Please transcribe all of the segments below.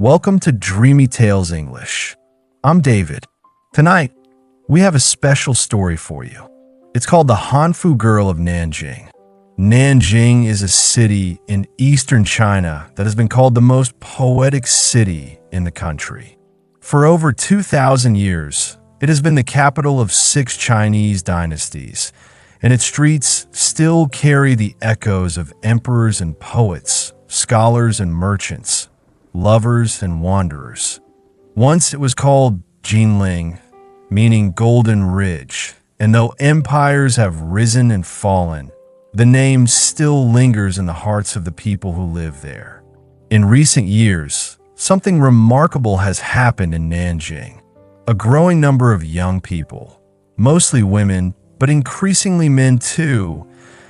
Welcome to Dreamy Tales English. I'm David. Tonight, we have a special story for you. It's called The Hanfu Girl of Nanjing. Nanjing is a city in eastern China that has been called the most poetic city in the country. For over 2,000 years, it has been the capital of 6 Chinese dynasties, and its streets still carry the echoes of emperors and poets, scholars and merchants, lovers and wanderers. Once it was called Jinling, meaning Golden Ridge, and though empires have risen and fallen, the name still lingers in the hearts of the people who live there. In recent years, something remarkable has happened in Nanjing. A growing number of young people, mostly women, but increasingly men too,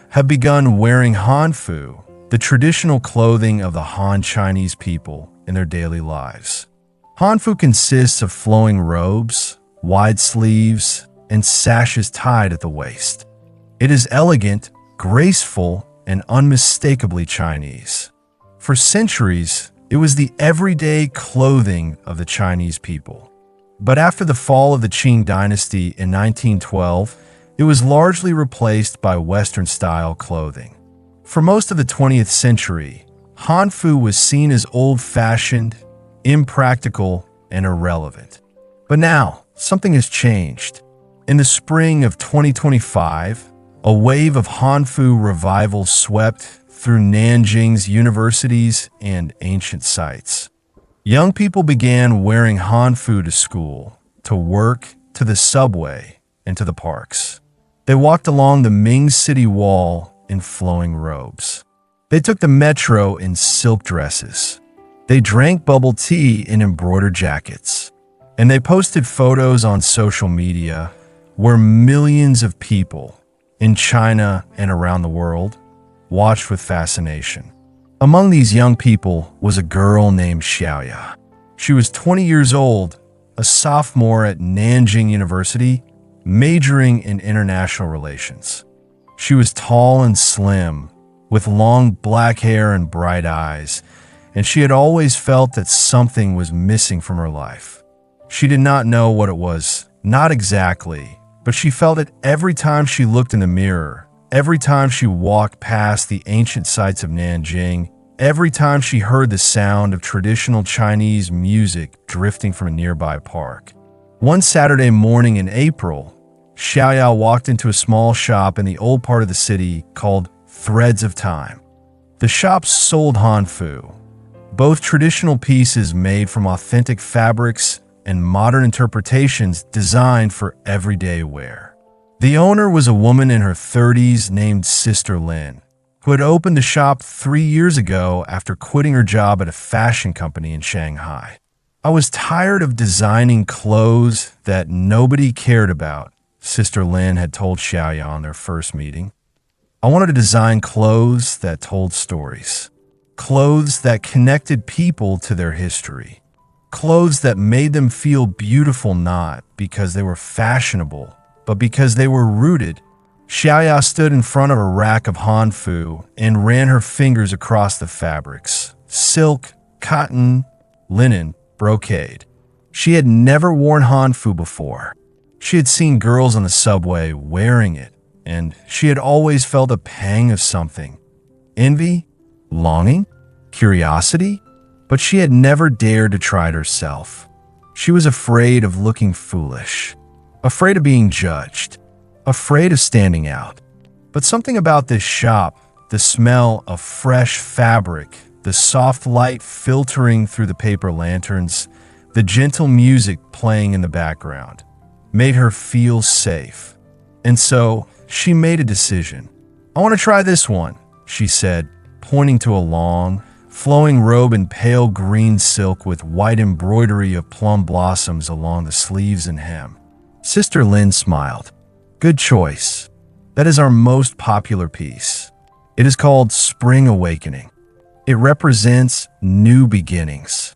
have begun wearing Hanfu, the traditional clothing of the Han Chinese people, in their daily lives. Hanfu consists of flowing robes, wide sleeves, and sashes tied at the waist. It is elegant, graceful, and unmistakably Chinese. For centuries, it was the everyday clothing of the Chinese people. But after the fall of the Qing dynasty in 1912, it was largely replaced by Western-style clothing. For most of the 20th century, Hanfu was seen as old-fashioned, impractical, and irrelevant. But now, something has changed. In the spring of 2025, a wave of Hanfu revival swept through Nanjing's universities and ancient sites. Young people began wearing Hanfu to school, to work, to the subway, and to the parks. They walked along the Ming City Wall in flowing robes. They took the metro in silk dresses. They drank bubble tea in embroidered jackets. And they posted photos on social media where millions of people in China and around the world watched with fascination. Among these young people was a girl named Xiaoya. She was 20 years old, a sophomore at Nanjing University, majoring in international relations. She was tall and slim, with long black hair and bright eyes, and she had always felt that something was missing from her life. She did not know what it was, not exactly, but she felt it every time she looked in the mirror, every time she walked past the ancient sites of Nanjing, every time she heard the sound of traditional Chinese music drifting from a nearby park. One Saturday morning in April, Xiaoya walked into a small shop in the old part of the city called Threads of Time. The shop sold Hanfu, both traditional pieces made from authentic fabrics and modern interpretations designed for everyday wear. The owner was a woman in her 30s named Sister Lin, who had opened the shop 3 years ago after quitting her job at a fashion company in Shanghai. "I was tired of designing clothes that nobody cared about," Sister Lin had told Xiaoya on their first meeting. "I wanted to design clothes that told stories. Clothes that connected people to their history. Clothes that made them feel beautiful not because they were fashionable, but because they were rooted." Xiaoya stood in front of a rack of Hanfu and ran her fingers across the fabrics. Silk, cotton, linen, brocade. She had never worn Hanfu before. She had seen girls on the subway wearing it, and she had always felt a pang of something. Envy? Longing? Curiosity? But she had never dared to try it herself. She was afraid of looking foolish, afraid of being judged, afraid of standing out. But something about this shop, the smell of fresh fabric, the soft light filtering through the paper lanterns, the gentle music playing in the background, made her feel safe. And so, she made a decision. "I want to try this one," she said, pointing to a long, flowing robe in pale green silk with white embroidery of plum blossoms along the sleeves and hem. Sister Lin smiled. "Good choice. That is our most popular piece. It is called Spring Awakening. It represents new beginnings."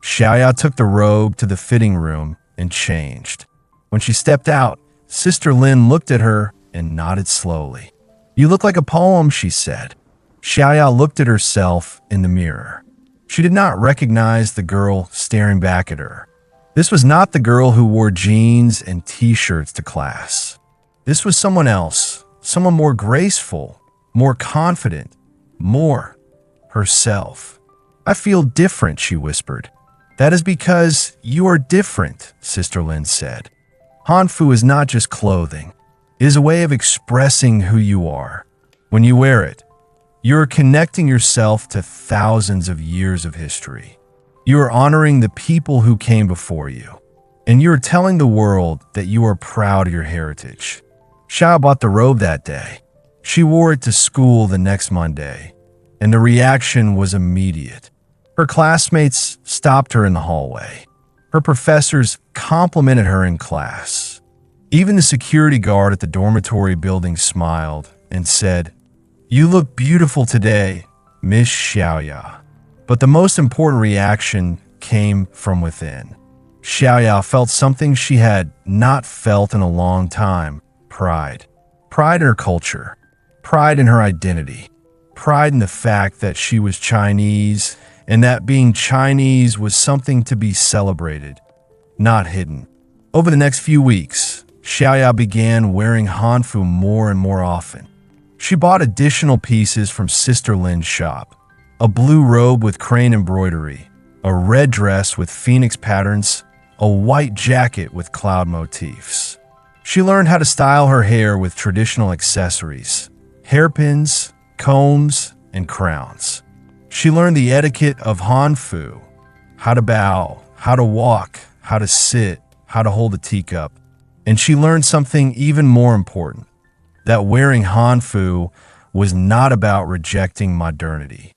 Xiaoya took the robe to the fitting room and changed. When she stepped out, Sister Lin looked at her and nodded slowly. "You look like a poem," she said. Xiaoya looked at herself in the mirror. She did not recognize the girl staring back at her. This was not the girl who wore jeans and t-shirts to class. This was someone else, someone more graceful, more confident, more herself. "I feel different," she whispered. "That is because you are different," Sister Lin said. Hanfu is not just clothing. It is a way of expressing who you are. When you wear it, you are connecting yourself to thousands of years of history. You are honoring the people who came before you. And you are telling the world that you are proud of your heritage. Xiao bought the robe that day. She wore it to school the next Monday, and the reaction was immediate. Her classmates stopped her in the hallway. Her professors complimented her in class. Even the security guard at the dormitory building smiled and said, "You look beautiful today, Miss Xiaoya." But the most important reaction came from within. Xiaoya felt something she had not felt in a long time: pride. Pride in her culture, pride in her identity, pride in the fact that she was Chinese and that being Chinese was something to be celebrated, not hidden. Over the next few weeks, Xiaoya began wearing Hanfu more and more often. She bought additional pieces from Sister Lin's shop: a blue robe with crane embroidery, a red dress with phoenix patterns, a white jacket with cloud motifs. She learned how to style her hair with traditional accessories: hairpins, combs, and crowns. She learned the etiquette of Hanfu: how to bow, how to walk, how to sit, how to hold a teacup. And she learned something even more important: that wearing Hanfu was not about rejecting modernity.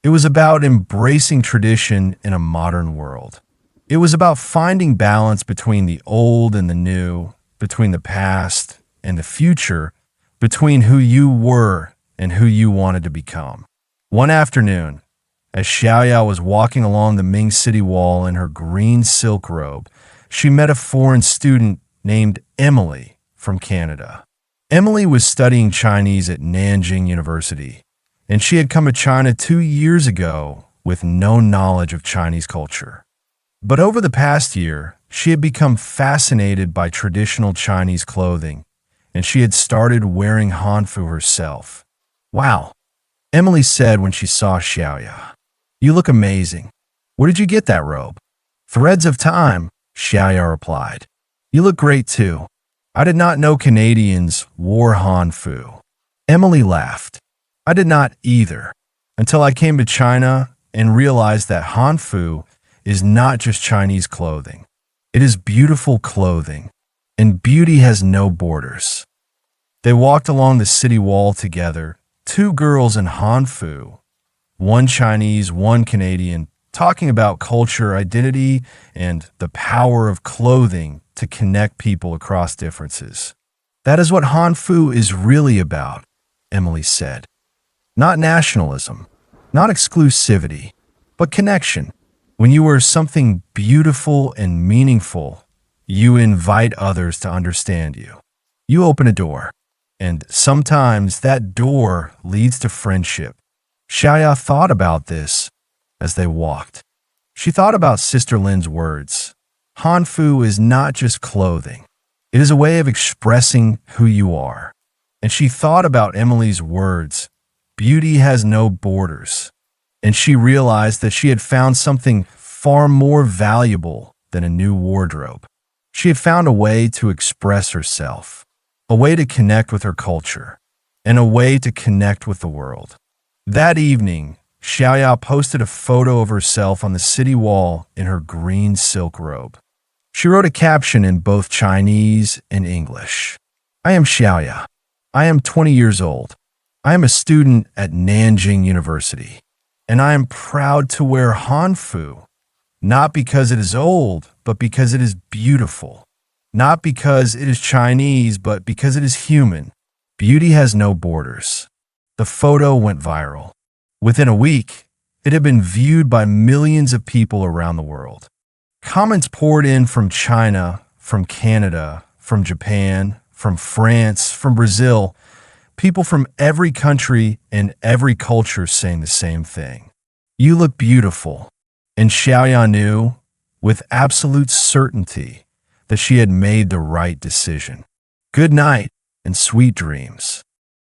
It was about embracing tradition in a modern world. It was about finding balance between the old and the new, between the past and the future, between who you were and who you wanted to become. One afternoon, as Xiaoya was walking along the Ming City Wall in her green silk robe, she met a foreign student named Emily from Canada. Emily was studying Chinese at Nanjing University, and she had come to China 2 years ago with no knowledge of Chinese culture. But over the past year, she had become fascinated by traditional Chinese clothing, and she had started wearing Hanfu herself. "Wow," Emily said when she saw Xiaoya. "You look amazing. Where did you get that robe?" "Threads of Time," Xiaoya replied. "You look great too. I did not know Canadians wore Hanfu." Emily laughed. "I did not either, until I came to China and realized that Hanfu is not just Chinese clothing. It is beautiful clothing, and beauty has no borders." They walked along the city wall together, two girls in Hanfu, one Chinese, one Canadian, talking about culture, identity, and the power of clothing to connect people across differences. "That is what Hanfu is really about," Emily said. "Not nationalism, not exclusivity, but connection. When you wear something beautiful and meaningful, you invite others to understand you. You open a door, and sometimes that door leads to friendship." Xiaoya thought about this as they walked. She thought about Sister Lin's words. Hanfu is not just clothing. It is a way of expressing who you are. And she thought about Emily's words: beauty has no borders. And she realized that she had found something far more valuable than a new wardrobe. She had found a way to express herself, a way to connect with her culture, and a way to connect with the world. That evening, Xiaoya posted a photo of herself on the city wall in her green silk robe. She wrote a caption in both Chinese and English. "I am Xiaoya. I am 20 years old. I am a student at Nanjing University, and I am proud to wear Hanfu, not because it is old, but because it is beautiful. Not because it is Chinese, but because it is human. Beauty has no borders." The photo went viral. Within a week, it had been viewed by millions of people around the world. Comments poured in from China, from Canada, from Japan, from France, from Brazil, people from every country and every culture saying the same thing. You look beautiful. And Xiaoyan knew, with absolute certainty, that she had made the right decision. Good night and sweet dreams.